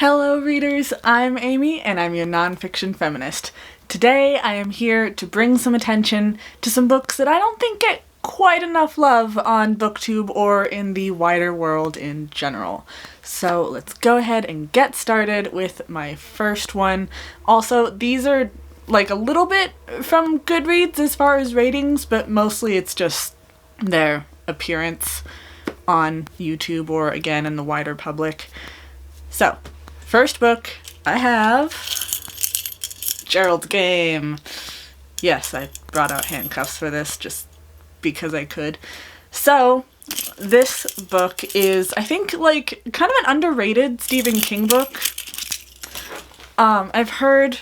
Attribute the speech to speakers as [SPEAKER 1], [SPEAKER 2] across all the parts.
[SPEAKER 1] Hello readers, I'm Amy and I'm your nonfiction feminist. Today I am here to bring some attention to some books that I don't think get quite enough love on BookTube or in the wider world in general. So let's go ahead and get started with my first one. Also, these are like a little bit from Goodreads as far as ratings, but mostly it's just their appearance on YouTube or again in the wider public. So, first book I have, Geralds Game. Yes, I brought out handcuffs for this just because I could. So, this book is, I think, like, kind of an underrated Stephen King book. I've heard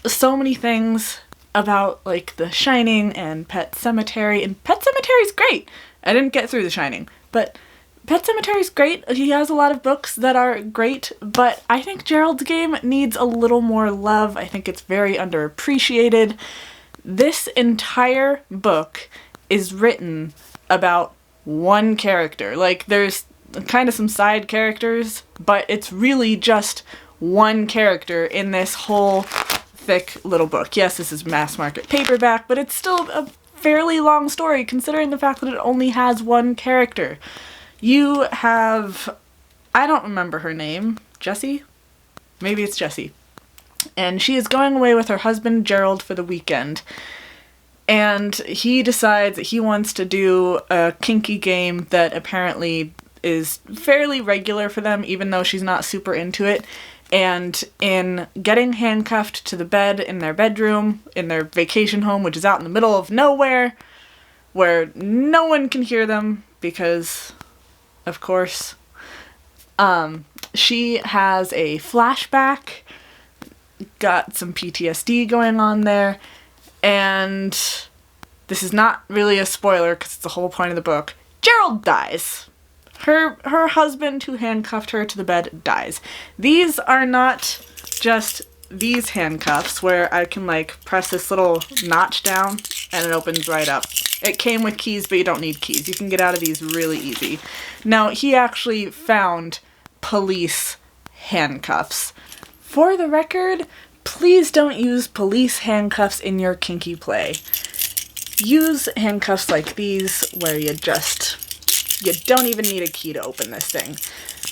[SPEAKER 1] so many things about, like, The Shining and Pet Sematary, and Pet Sematary's great! I didn't get through The Shining, but Pet Sematary's great. He has a lot of books that are great, but I think Gerald's Game needs a little more love. I think it's very underappreciated. This entire book is written about one character. Like, there's kind of some side characters, but it's really just one character in this whole thick little book. Yes, this is mass market paperback, but it's still a fairly long story considering the fact that it only has one character. You have, I don't remember her name, Jessie? Maybe it's Jessie. And she is going away with her husband Gerald for the weekend. And he decides that he wants to do a kinky game that apparently is fairly regular for them, even though she's not super into it. And in getting handcuffed to the bed in their bedroom, in their vacation home, which is out in the middle of nowhere, where no one can hear them because, of course, she has a flashback, got some PTSD going on there, and this is not really a spoiler because it's the whole point of the book. Gerald dies. Her husband who handcuffed her to the bed dies. These are not just these handcuffs where I can like press this little notch down and it opens right up. It came with keys, but you don't need keys. You can get out of these really easy. Now, he actually found police handcuffs. For the record, please don't use police handcuffs in your kinky play. Use handcuffs like these where you don't even need a key to open this thing.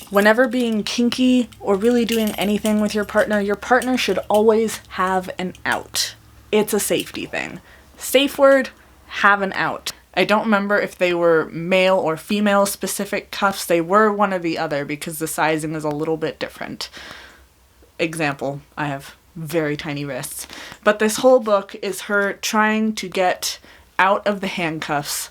[SPEAKER 1] Whenever being kinky or really doing anything with your partner should always have an out. It's a safety thing. Safe word, have an out. I don't remember if they were male or female specific cuffs. They were one or the other because the sizing is a little bit different. Example, I have very tiny wrists. But this whole book is her trying to get out of the handcuffs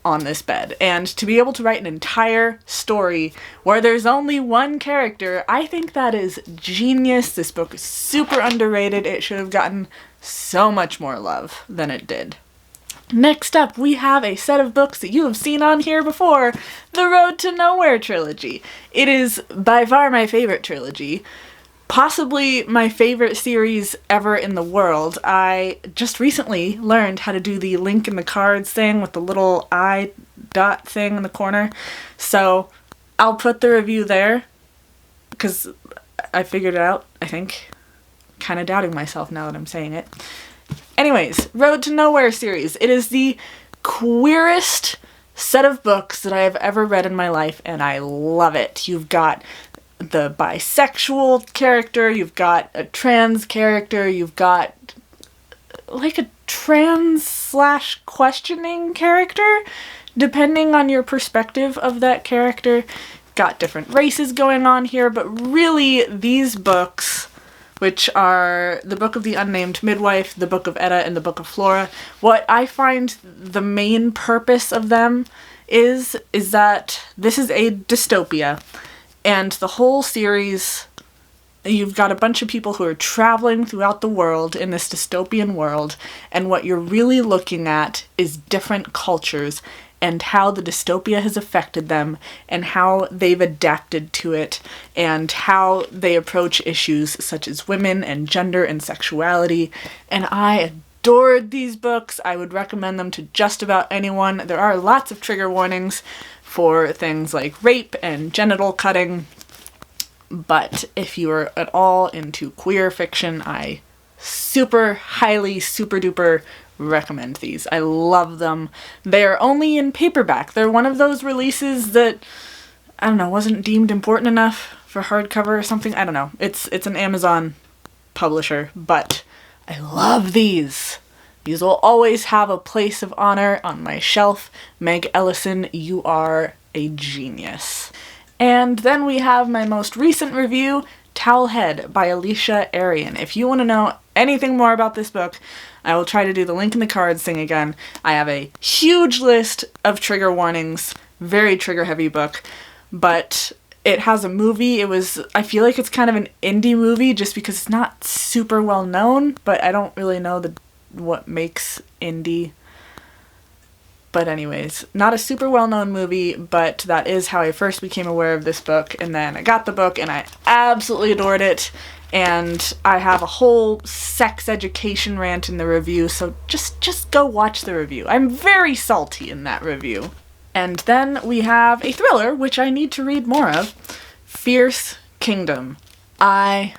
[SPEAKER 1] on this bed. And to be able to write an entire story where there's only one character, I think that is genius. This book is super underrated. It should have gotten so much more love than it did. Next up, we have a set of books that you have seen on here before, the Road to Nowhere trilogy. It is by far my favorite trilogy. Possibly my favorite series ever in the world. I just recently learned how to do the link in the cards thing with the little eye dot thing in the corner. So I'll put the review there because I figured it out, I think. Kind of doubting myself now that I'm saying it. Anyways, Road to Nowhere series. It is the queerest set of books that I have ever read in my life, and I love it. You've got the bisexual character, you've got a trans character, you've got like a trans/questioning character, depending on your perspective of that character. Got different races going on here, but really these books, which are the Book of the Unnamed Midwife, the Book of Edda, and the Book of Flora, what I find the main purpose of them is that this is a dystopia. And the whole series, you've got a bunch of people who are traveling throughout the world in this dystopian world, and what you're really looking at is different cultures and how the dystopia has affected them and how they've adapted to it and how they approach issues such as women and gender and sexuality. And I adored these books. I would recommend them to just about anyone. There are lots of trigger warnings for things like rape and genital cutting, But if you are at all into queer fiction, I super highly, super duper recommend these. I love them. They're only in paperback. They're one of those releases that, I don't know, wasn't deemed important enough for hardcover or something. I don't know. It's an Amazon publisher, but I love these. These will always have a place of honor on my shelf. Meg Ellison, you are a genius. And then we have my most recent review, Towelhead by Alicia Arian. If you want to know anything more about this book, I will try to do the link in the cards thing again. I have a huge list of trigger warnings, very trigger heavy book, but it has a movie. I feel like it's kind of an indie movie just because it's not super well known, but I don't really know what makes indie. But anyways, not a super well-known movie, but that is how I first became aware of this book, and then I got the book and I absolutely adored it, and I have a whole sex education rant in the review, so just go watch the review. I'm very salty in that review. And then we have a thriller, which I need to read more of, Fierce Kingdom. I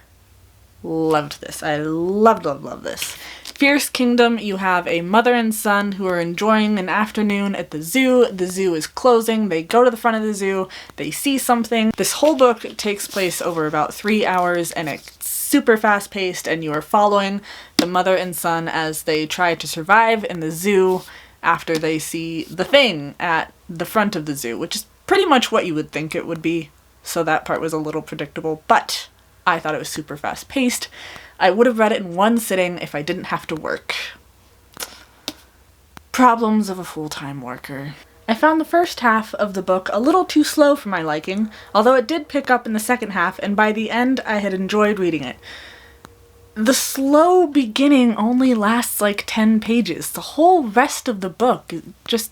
[SPEAKER 1] loved this. I love this. Fierce Kingdom, you have a mother and son who are enjoying an afternoon at the zoo. The zoo is closing. They go to the front of the zoo. They see something. This whole book takes place over about 3 hours, and it's super fast-paced, and you are following the mother and son as they try to survive in the zoo after they see the thing at the front of the zoo, which is pretty much what you would think it would be. So that part was a little predictable, but I thought it was super fast-paced. I would have read it in one sitting if I didn't have to work. Problems of a full-time worker. I found the first half of the book a little too slow for my liking, although it did pick up in the second half, and by the end I had enjoyed reading it. The slow beginning only lasts like 10 pages. The whole rest of the book,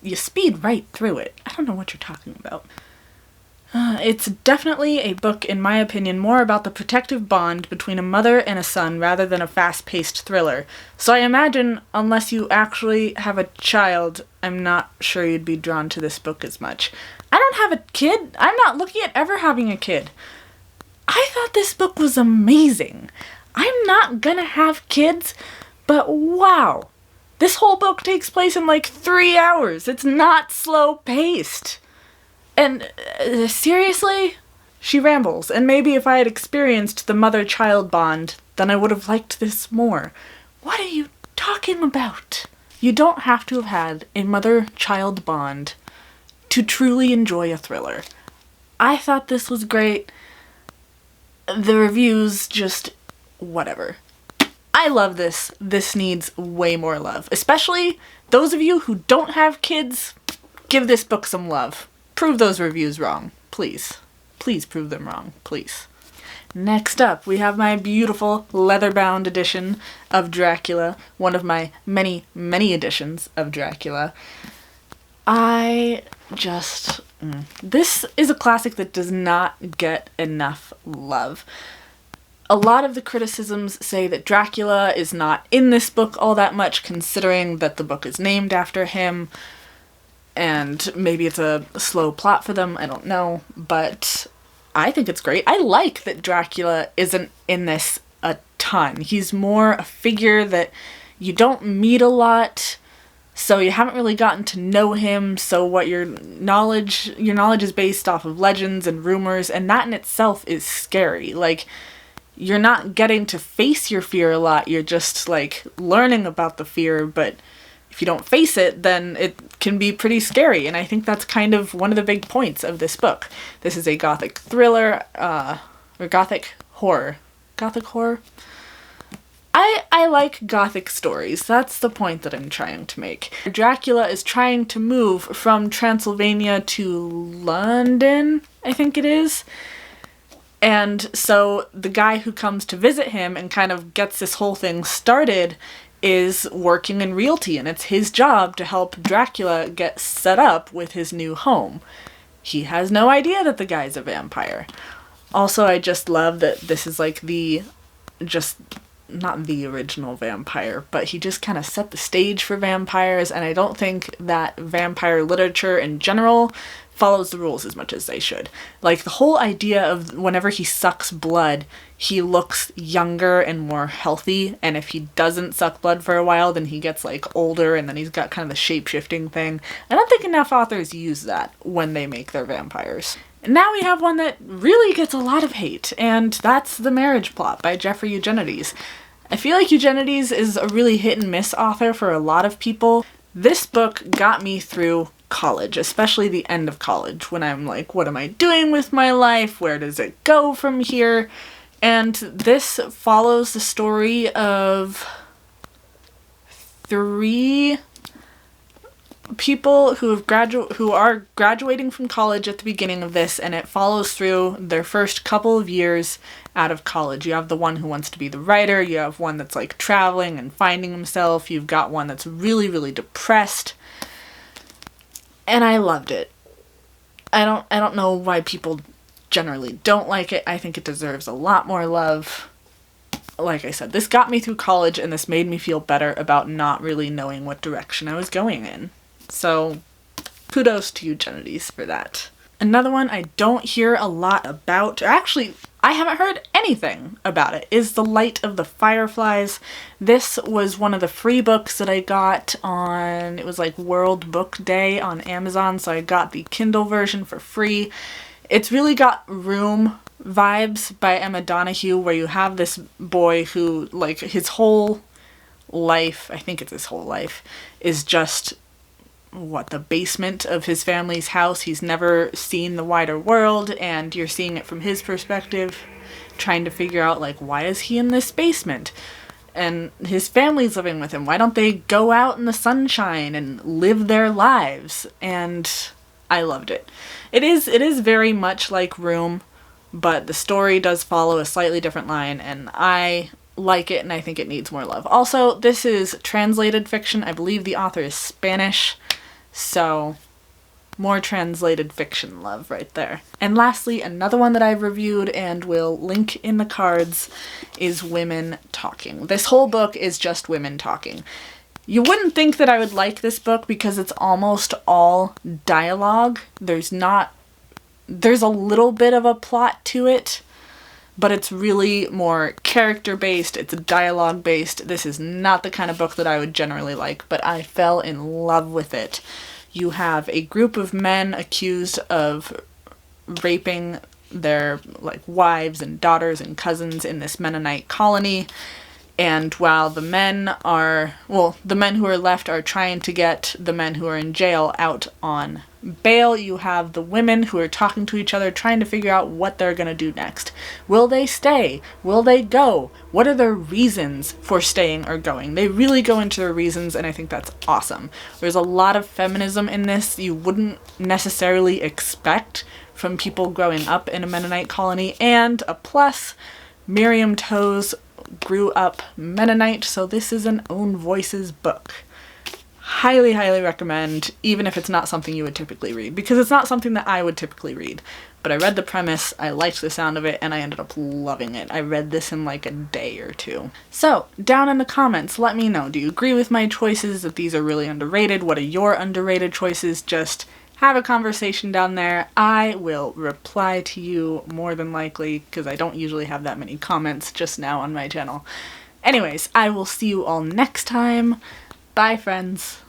[SPEAKER 1] you speed right through it. I don't know what you're talking about. It's definitely a book, in my opinion, more about the protective bond between a mother and a son rather than a fast-paced thriller. So I imagine, unless you actually have a child, I'm not sure you'd be drawn to this book as much. I don't have a kid. I'm not looking at ever having a kid. I thought this book was amazing. I'm not gonna have kids, but wow. This whole book takes place in like 3 hours. It's not slow-paced. And seriously? She rambles, and maybe if I had experienced the mother-child bond, then I would have liked this more. What are you talking about? You don't have to have had a mother-child bond to truly enjoy a thriller. I thought this was great. The reviews just whatever. I love this. This needs way more love. Especially those of you who don't have kids, give this book some love. Prove those reviews wrong, please. Please prove them wrong, please. Next up, we have my beautiful leather-bound edition of Dracula, one of my many, many editions of Dracula. This is a classic that does not get enough love. A lot of the criticisms say that Dracula is not in this book all that much, considering that the book is named after him. And maybe it's a slow plot for them, I don't know, but I think it's great. I like that Dracula isn't in this a ton. He's more a figure that you don't meet a lot, so you haven't really gotten to know him, so what your knowledge is based off of legends and rumors, and that in itself is scary. Like, you're not getting to face your fear a lot, you're just, like, learning about the fear, but if you don't face it, then it can be pretty scary, and I think that's kind of one of the big points of this book. This is a gothic thriller, or gothic horror. Gothic horror? I like gothic stories. That's the point that I'm trying to make. Dracula is trying to move from Transylvania to London, I think it is. And so the guy who comes to visit him and kind of gets this whole thing started is working in realty, and it's his job to help Dracula get set up with his new home. He has no idea that the guy's a vampire. Also, I just love that this is like not the original vampire, but he just kind of set the stage for vampires, and I don't think that vampire literature in general follows the rules as much as they should. Like, the whole idea of whenever he sucks blood, he looks younger and more healthy, and if he doesn't suck blood for a while, then he gets, like, older, and then he's got kind of the shape-shifting thing. I don't think enough authors use that when they make their vampires. And now we have one that really gets a lot of hate, and that's The Marriage Plot by Jeffrey Eugenides. I feel like Eugenides is a really hit-and-miss author for a lot of people. This book got me through college, especially the end of college, when I'm like, what am I doing with my life? Where does it go from here? And this follows the story of 3 people who are graduating from college at the beginning of this, and it follows through their first couple of years out of college. You have the one who wants to be the writer, you have one that's like traveling and finding himself, you've got one that's really, really depressed. And I loved it. I don't know why people generally don't like it. I think it deserves a lot more love. Like I said, this got me through college, and this made me feel better about not really knowing what direction I was going in. So, kudos to Eugenides for that. Another one I don't hear a lot about, or actually, I haven't heard anything about it, is The Light of the Fireflies. This was one of the free books that I got on, it was like World Book Day on Amazon, so I got the Kindle version for free. It's really got Room vibes by Emma Donoghue, where you have this boy who, like, his whole life, I think it's his whole life, is just the basement of his family's house. He's never seen the wider world, and you're seeing it from his perspective, trying to figure out, like, why is he in this basement? And his family's living with him. Why don't they go out in the sunshine and live their lives? And I loved it. It is very much like Room, but the story does follow a slightly different line, and I like it, and I think it needs more love. Also, this is translated fiction. I believe the author is Spanish, so more translated fiction love right there. And lastly, another one that I've reviewed and will link in the cards is Women Talking. This whole book is just women talking. You wouldn't think that I would like this book because it's almost all dialogue. There's a little bit of a plot to it, but it's really more character-based, it's dialogue-based. This is not the kind of book that I would generally like, but I fell in love with it. You have a group of men accused of raping their, like, wives and daughters and cousins in this Mennonite colony, and while the men who are left are trying to get the men who are in jail out on bail, you have the women who are talking to each other, trying to figure out what they're gonna do next. Will they stay? Will they go? What are their reasons for staying or going? They really go into their reasons, and I think that's awesome. There's a lot of feminism in this you wouldn't necessarily expect from people growing up in a Mennonite colony, and a plus, Miriam Toews grew up Mennonite, so this is an Own Voices book. Highly, highly recommend, even if it's not something you would typically read, because it's not something that I would typically read. But I read the premise, I liked the sound of it, and I ended up loving it. I read this in like a day or 2. So, down in the comments, let me know, do you agree with my choices, that these are really underrated? What are your underrated choices? Just have a conversation down there. I will reply to you more than likely, because I don't usually have that many comments just now on my channel. Anyways, I will see you all next time. Bye, friends.